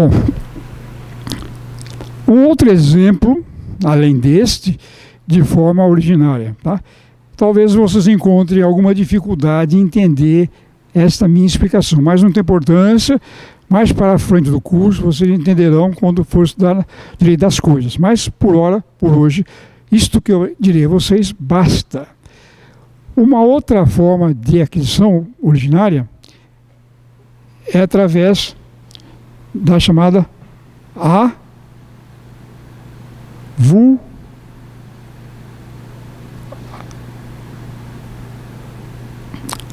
Bom, um outro exemplo, além deste, de forma originária, tá? Talvez vocês encontrem alguma dificuldade em entender esta minha explicação, mas não tem importância. Mais para frente do curso vocês entenderão quando for estudar direito das coisas. Mas por hoje, isto que eu direi a vocês basta. Uma outra forma de aquisição originária é através da chamada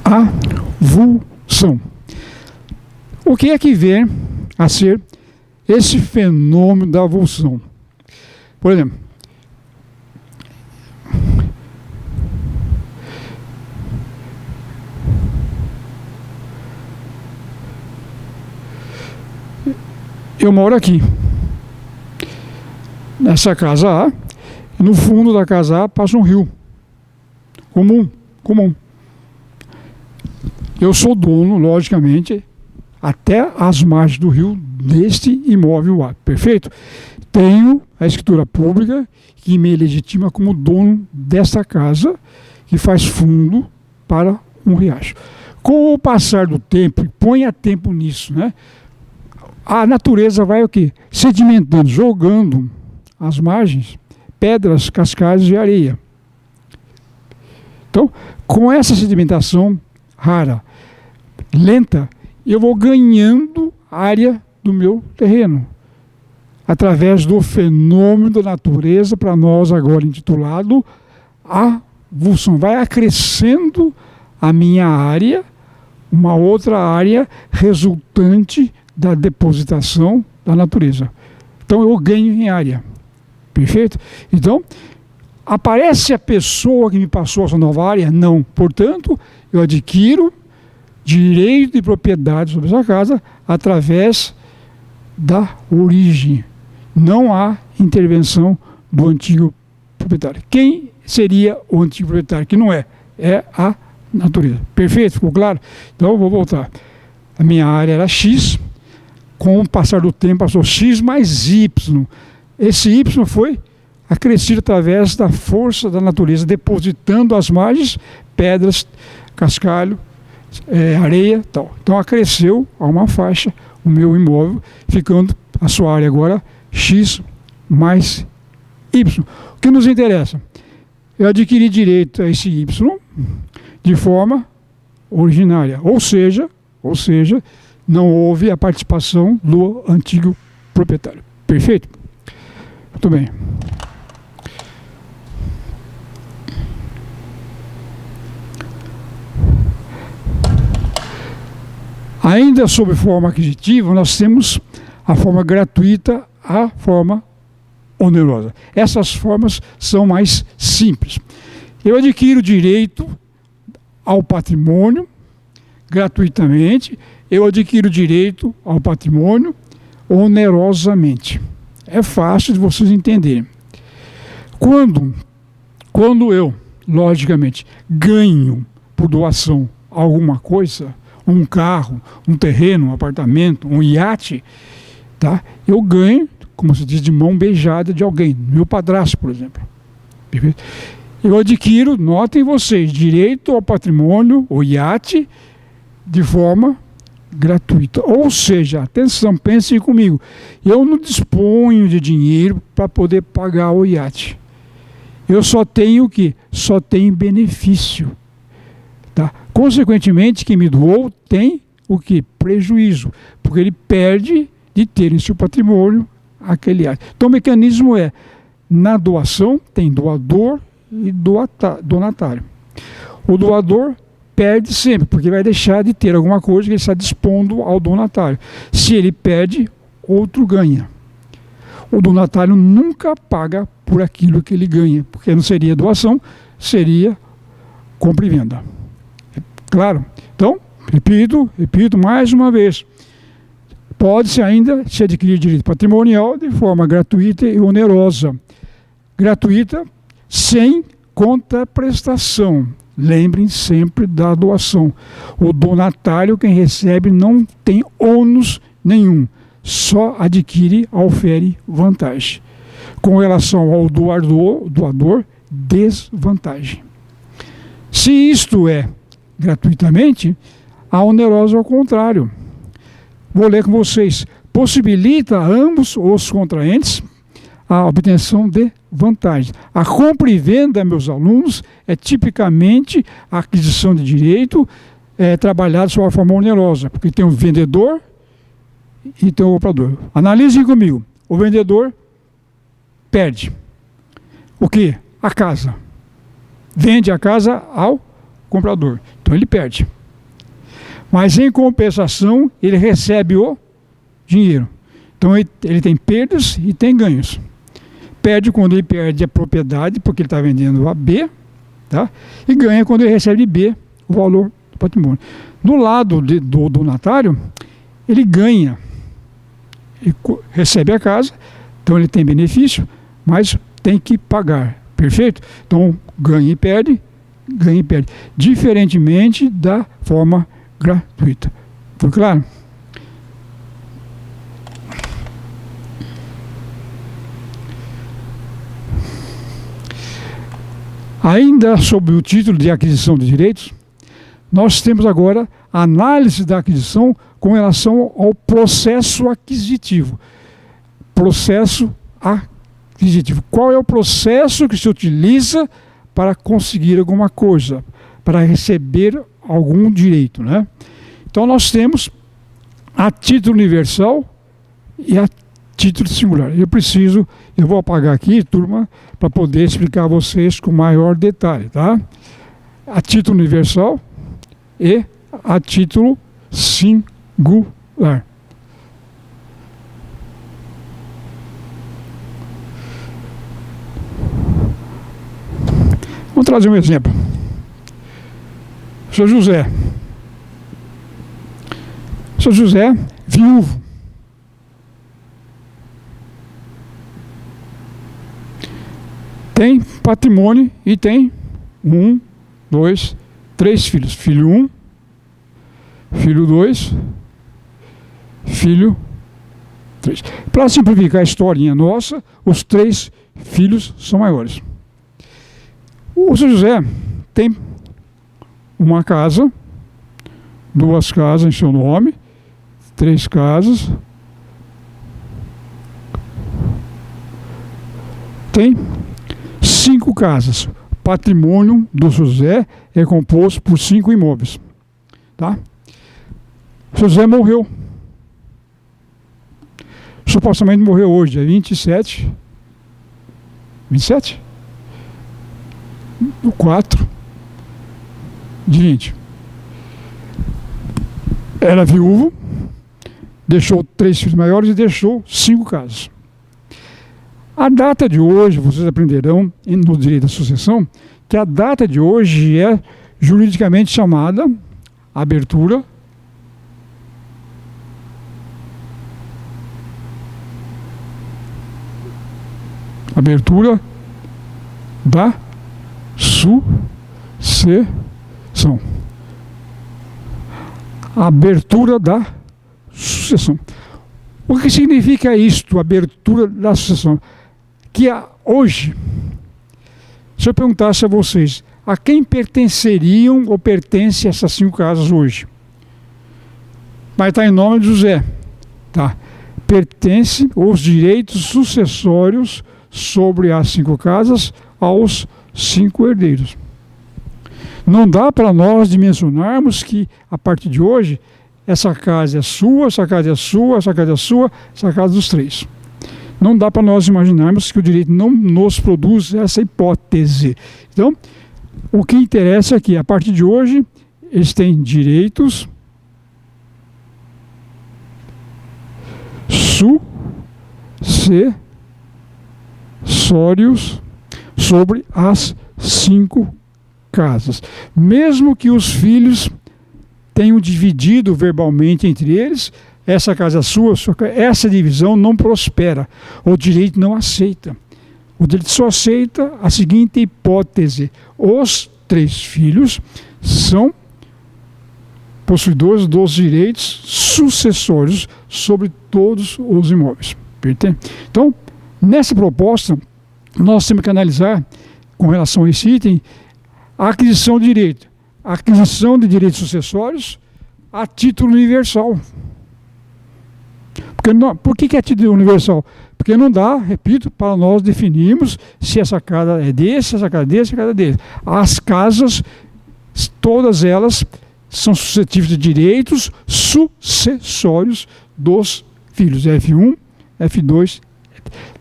avulsão. O que é que vem a ser esse fenômeno da avulsão? Por exemplo, eu moro aqui, nessa casa A, e no fundo da casa A passa um rio comum. Eu sou dono, logicamente, até as margens do rio deste imóvel A, perfeito? Tenho a escritura pública que me legitima como dono desta casa, que faz fundo para um riacho. Com o passar do tempo, e ponha tempo nisso, né? A natureza vai o quê? Sedimentando, jogando às margens pedras, cascalhos e areia. Então, com essa sedimentação rara, lenta, eu vou ganhando área do meu terreno, através do fenômeno da natureza, para nós agora intitulado avulsão. Vai acrescendo a minha área, uma outra área resultante da depositação da natureza. Então eu ganho em área. Perfeito? Então, aparece a pessoa que me passou essa nova área? Não. Portanto, eu adquiro direito de propriedade sobre essa casa através da origem. Não há intervenção do antigo proprietário. Quem seria o antigo proprietário? Que não é. É a natureza. Perfeito? Ficou claro? Então, eu vou voltar. A minha área era X. Com o passar do tempo, passou X mais Y. Esse Y foi acrescido através da força da natureza, depositando às margens pedras, cascalho, areia, tal. Então acresceu a uma faixa o meu imóvel, ficando a sua área agora X mais Y. O que nos interessa? Eu adquiri direito a esse Y de forma originária, ou seja, não houve a participação do antigo proprietário. Perfeito? Muito bem. Ainda sob forma aquisitiva, nós temos a forma gratuita, a forma onerosa. Essas formas são mais simples. Eu adquiro direito ao patrimônio gratuitamente, eu adquiro direito ao patrimônio onerosamente. É fácil de vocês entenderem. Quando eu, logicamente, ganho por doação alguma coisa, um carro, um terreno, um apartamento, um iate, tá? Eu ganho, como se diz, de mão beijada de alguém, meu padrasto, por exemplo. Eu adquiro, notem vocês, direito ao patrimônio, o iate, de forma gratuita. Ou seja, atenção, pensem comigo, eu não disponho de dinheiro para poder pagar o iate. Eu só tenho o quê? Só tenho benefício. Tá? Consequentemente, quem me doou tem o quê? Prejuízo, porque ele perde de ter em seu patrimônio aquele iate. Então o mecanismo é, na doação tem doador e donatário. O doador perde sempre, porque vai deixar de ter alguma coisa que ele está dispondo ao donatário. Se ele perde, outro ganha. O donatário nunca paga por aquilo que ele ganha, porque não seria doação, seria compra e venda. Claro? Então, repito mais uma vez. Pode-se ainda se adquirir direito patrimonial de forma gratuita e onerosa. Gratuita, sem contraprestação. Lembrem sempre da doação. O donatário, quem recebe, não tem ônus nenhum. só adquire, aufere vantagem. Com relação ao doador, desvantagem. Se isto é gratuitamente, a onerosa ao contrário. Vou ler com vocês. Possibilita a ambos os contraentes a obtenção de vantagens. A compra e venda, meus alunos, é tipicamente a aquisição de direito trabalhada de uma forma onerosa, porque tem o vendedor e tem o comprador. Analisem comigo. O vendedor perde. O quê? A casa. Vende a casa ao comprador. Então ele perde. Mas em compensação, ele recebe o dinheiro. Então ele tem perdas e tem ganhos. Perde quando ele perde a propriedade, porque ele está vendendo a B, tá? E ganha quando ele recebe de B o valor do patrimônio. No lado do donatário, ele ganha, ele recebe a casa, então ele tem benefício, mas tem que pagar, perfeito? Então ganha e perde, diferentemente da forma gratuita. Foi claro? Ainda sobre o título de aquisição de direitos, nós temos agora a análise da aquisição com relação ao processo aquisitivo. Processo aquisitivo. Qual é o processo que se utiliza para conseguir alguma coisa, para receber algum direito, né? Então nós temos a título universal e a título singular. Eu vou apagar aqui, turma, para poder explicar a vocês com maior detalhe, tá? A título universal e a título singular. Vamos trazer um exemplo. Sou José, viúvo. Tem patrimônio e tem 1, 2, 3 filhos. Filho 1, filho 2, filho 3. Para simplificar a historinha nossa, os 3 filhos são maiores. O São José tem uma casa, 2 casas em seu nome, 3 casas, tem 5 casas. O patrimônio do José é composto por 5 imóveis. Tá? José morreu. Supostamente morreu hoje, dia 27. 27? No 4 de 20. Era viúvo, deixou 3 filhos maiores e deixou 5 casas. A data de hoje, vocês aprenderão no direito da sucessão, que a data de hoje é juridicamente chamada abertura da sucessão. Abertura da sucessão. O que significa isto, abertura da sucessão? Que hoje, se eu perguntasse a vocês, a quem pertenceriam ou pertencem essas 5 casas hoje? Vai estar em nome de José. Tá? Pertence os direitos sucessórios sobre as 5 casas aos 5 herdeiros. Não dá para nós dimensionarmos que, a partir de hoje, essa casa é sua, essa casa é sua, essa casa é sua, essa casa é dos 3. Não dá para nós imaginarmos que o direito não nos produz essa hipótese. Então, o que interessa é que, a partir de hoje, eles têm direitos sucessórios sobre as 5 casas. Mesmo que os filhos tenham dividido verbalmente entre eles, essa casa é sua, essa divisão não prospera. O direito não aceita. O direito só aceita a seguinte hipótese: os 3 filhos são possuidores dos direitos sucessórios sobre todos os imóveis. Então, nessa proposta, nós temos que analisar, com relação a esse item, a aquisição de direito. A aquisição de direitos sucessórios a título universal. Por que é título universal? Porque não dá, repito, para nós definirmos se essa casa é desse, essa casa é desse, essa casa é desse. As casas, todas elas, são suscetíveis de direitos sucessórios dos filhos. F1, F2.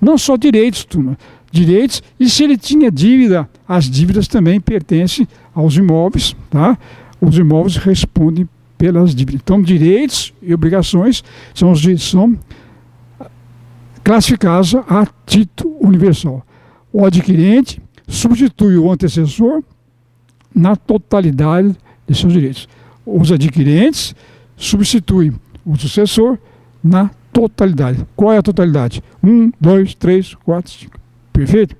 Não só direitos, turma. Direitos, e se ele tinha dívida, as dívidas também pertencem aos imóveis, tá? Os imóveis respondem pelas dívidas. Então, direitos e obrigações são classificados a título universal. O adquirente substitui o antecessor na totalidade de seus direitos. Os adquirentes substituem o sucessor na totalidade. Qual é a totalidade? 1, 2, 3, 4, 5. Perfeito?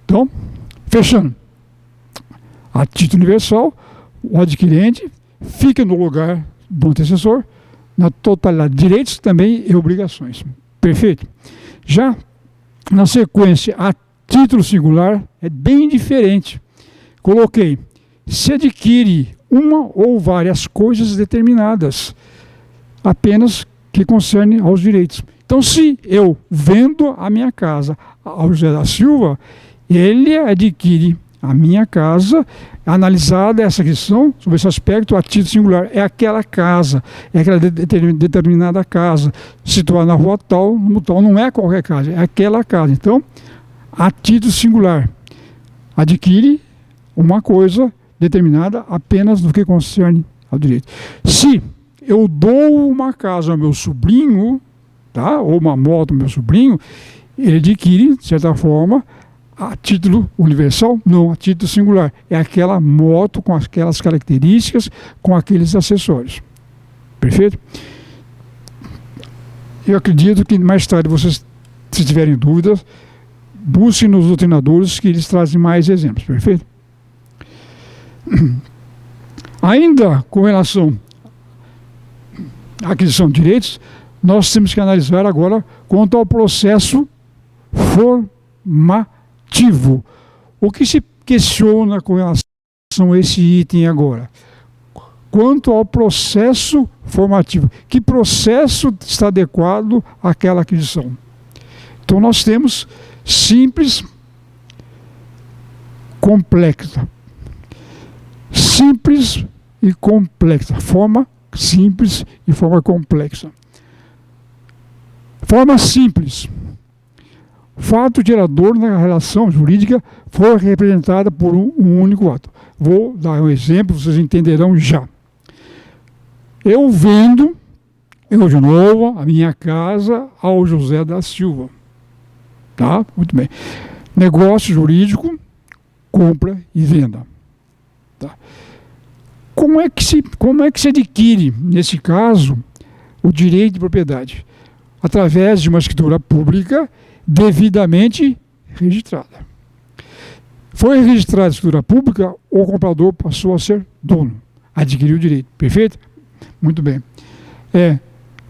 Então, fechando. A título universal, o adquirente fica no lugar do antecessor na totalidade de direitos também e obrigações. Perfeito? Já na sequência, a título singular é bem diferente. Coloquei, se adquire uma ou várias coisas determinadas, apenas que concerne aos direitos. Então, se eu vendo a minha casa ao José da Silva, ele adquire a minha casa, analisada essa questão, sobre esse aspecto, a título singular, é aquela casa, é aquela determinada casa, situada na rua tal, no tal, não é qualquer casa, é aquela casa. Então, a título singular, adquire uma coisa determinada apenas no que concerne ao direito. Se eu dou uma casa ao meu sobrinho, tá? Ou uma moto ao meu sobrinho, ele adquire, de certa forma, a título universal? Não, a título singular. É aquela moto com aquelas características, com aqueles acessórios. Perfeito? Eu acredito que mais tarde vocês, se tiverem dúvidas, busquem nos doutrinadores que eles trazem mais exemplos. Perfeito? Ainda com relação à aquisição de direitos, nós temos que analisar agora quanto ao processo formativo. O que se questiona com relação a esse item agora? Quanto ao processo formativo. Que processo está adequado àquela aquisição? Então nós temos simples, complexa. Simples e complexa. Forma simples e forma complexa. Forma simples. Fato gerador na relação jurídica foi representada por um único ato. Vou dar um exemplo, vocês entenderão já. Eu vendo, eu de novo, a minha casa ao José da Silva. Tá? Muito bem. Negócio jurídico, compra e venda. Tá? Como é que se adquire, nesse caso, o direito de propriedade? Através de uma escritura pública devidamente registrada. Foi registrada a escritura pública, o comprador passou a ser dono, adquiriu o direito. Perfeito? Muito bem.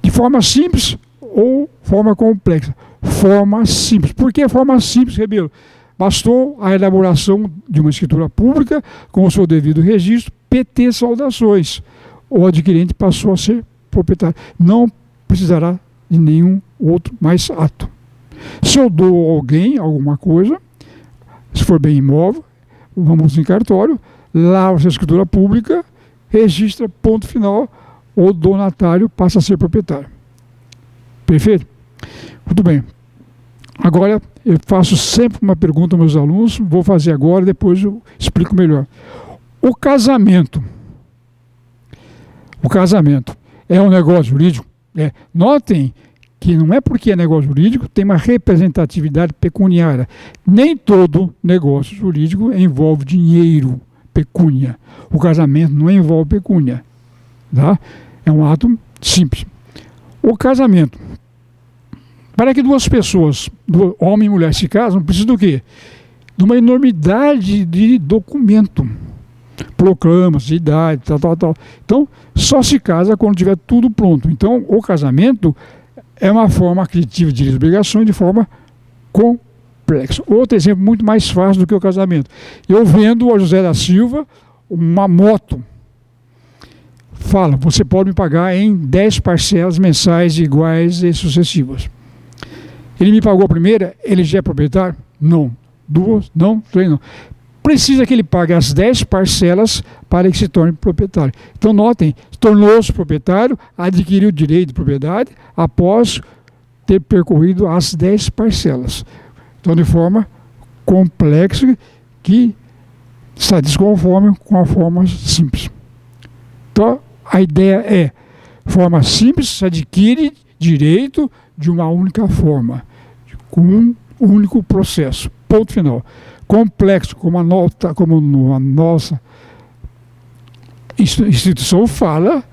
De forma simples ou forma complexa? Forma simples. Por que forma simples, Rebelo? Bastou a elaboração de uma escritura pública com o seu devido registro, PT saudações. O adquirente passou a ser proprietário. Não precisará de nenhum outro mais ato. Se eu dou a alguém alguma coisa, se for bem imóvel, vamos em cartório, lá a escritura pública, registra, ponto final, o donatário passa a ser proprietário. Perfeito? Muito bem. Agora, eu faço sempre uma pergunta aos meus alunos, vou fazer agora, depois eu explico melhor. O casamento. O casamento é um negócio jurídico? Notem que não é porque é negócio jurídico, tem uma representatividade pecuniária. Nem todo negócio jurídico envolve dinheiro, pecúnia. O casamento não envolve pecúnia. Tá? É um ato simples. O casamento. Para que duas pessoas, homem e mulher, se casam, precisa do quê? De uma enormidade de documento. proclamas de idade, tal. Então, só se casa quando tiver tudo pronto. Então, o casamento é uma forma aquisitiva de direitos e obrigações de forma complexa. Outro exemplo muito mais fácil do que o casamento. Eu vendo ao José da Silva uma moto. Fala, você pode me pagar em 10 parcelas mensais iguais e sucessivas. Ele me pagou a primeira, ele já é proprietário? Não. 2, não, 3 não. Precisa que ele pague as 10 parcelas para que se torne proprietário. Então, notem, tornou-se proprietário, adquiriu o direito de propriedade após ter percorrido as 10 parcelas. Então, de forma complexa que está desconforme com a forma simples. Então, a ideia é, forma simples, se adquire direito de uma única forma, com um único processo. Ponto final. Complexo, como a nossa instituição fala,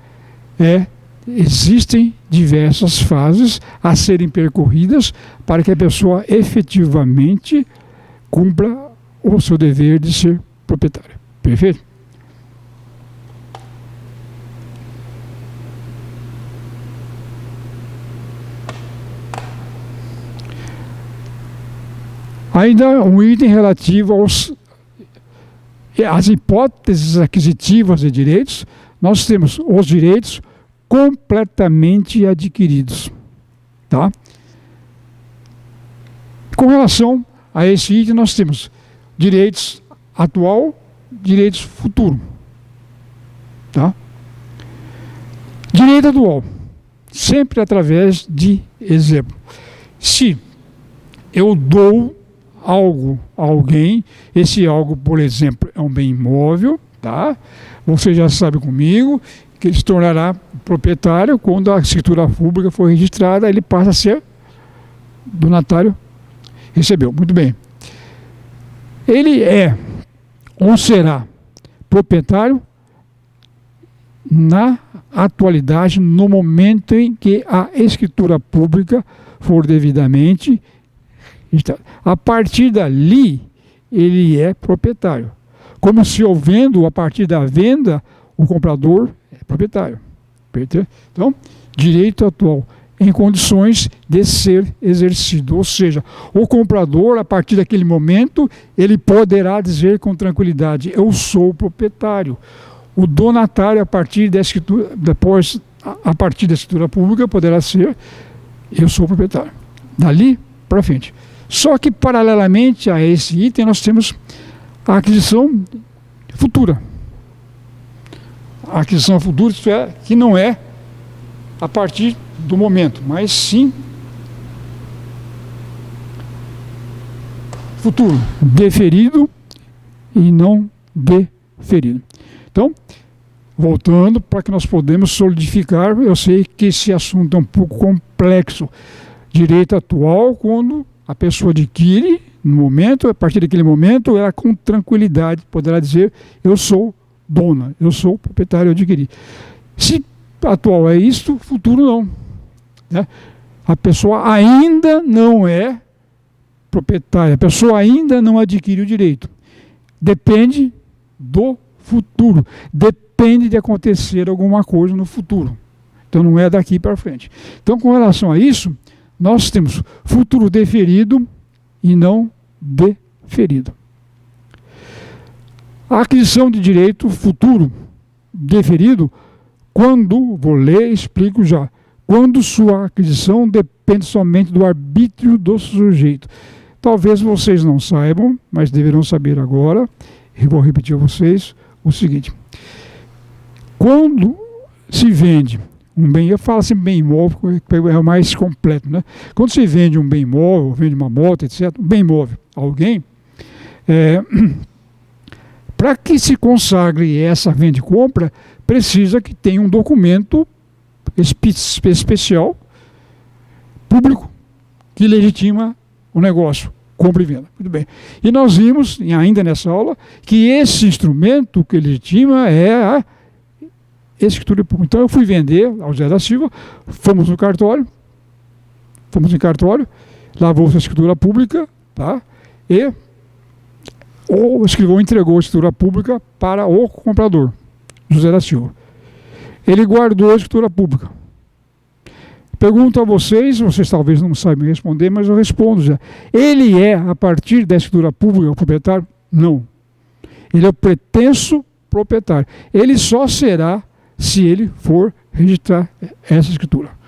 existem diversas fases a serem percorridas para que a pessoa efetivamente cumpra o seu dever de ser proprietária. Perfeito? Ainda um item relativo às hipóteses aquisitivas de direitos, nós temos os direitos completamente adquiridos. Tá? Com relação a esse item, nós temos direitos atual, direitos futuro. Tá? Direito atual, sempre através de exemplo. Se eu dou algo a alguém, esse algo, por exemplo, é um bem imóvel, tá? Você já sabe comigo que ele se tornará proprietário quando a escritura pública for registrada, ele passa a ser donatário, recebeu. Muito bem. Ele é ou será proprietário na atualidade, no momento em que a escritura pública for devidamente. A partir dali, ele é proprietário. Como se eu vendo, a partir da venda, o comprador é proprietário. Então, direito atual em condições de ser exercido. Ou seja, o comprador, a partir daquele momento, ele poderá dizer com tranquilidade, eu sou proprietário. O donatário, a partir da escritura, depois, a partir da escritura pública, poderá ser, eu sou proprietário. Dali para frente. Só que, paralelamente a esse item, nós temos a aquisição futura. A aquisição futura, isto é, que não é a partir do momento, mas sim futuro, deferido e não deferido. Então, voltando para que nós podemos solidificar, eu sei que esse assunto é um pouco complexo. Direito atual, quando a pessoa adquire, no momento, a partir daquele momento, ela com tranquilidade poderá dizer, eu sou dona, eu sou proprietário, eu adquiri. Se atual é isto, futuro não. Né? A pessoa ainda não é proprietária, a pessoa ainda não adquire o direito. Depende do futuro, depende de acontecer alguma coisa no futuro. Então não é daqui para frente. Então, com relação a isso, nós temos futuro deferido e não deferido. A aquisição de direito futuro deferido, quando, vou ler, explico já, quando sua aquisição depende somente do arbítrio do sujeito. Talvez vocês não saibam, mas deverão saber agora, e vou repetir a vocês o seguinte. Quando se vende um bem, eu falo sempre bem imóvel, porque é o mais completo, né? Quando se vende um bem imóvel, vende uma moto, etc., um bem imóvel a alguém, para que se consagre essa venda e compra, precisa que tenha um documento especial, público, que legitima o negócio, compra e venda. Muito bem. E nós vimos, ainda nessa aula, que esse instrumento que legitima é a escritura pública. Então eu fui vender ao Zé da Silva, fomos em cartório, lavou-se a escritura pública, tá? E O escrivão entregou a escritura pública para o comprador, José da Silva. Ele guardou a escritura pública. Pergunto a vocês talvez não saibam responder, mas eu respondo já. Ele é, a partir da escritura pública, o proprietário? Não. Ele é o pretenso proprietário. Ele só será se ele for registrar essa escritura.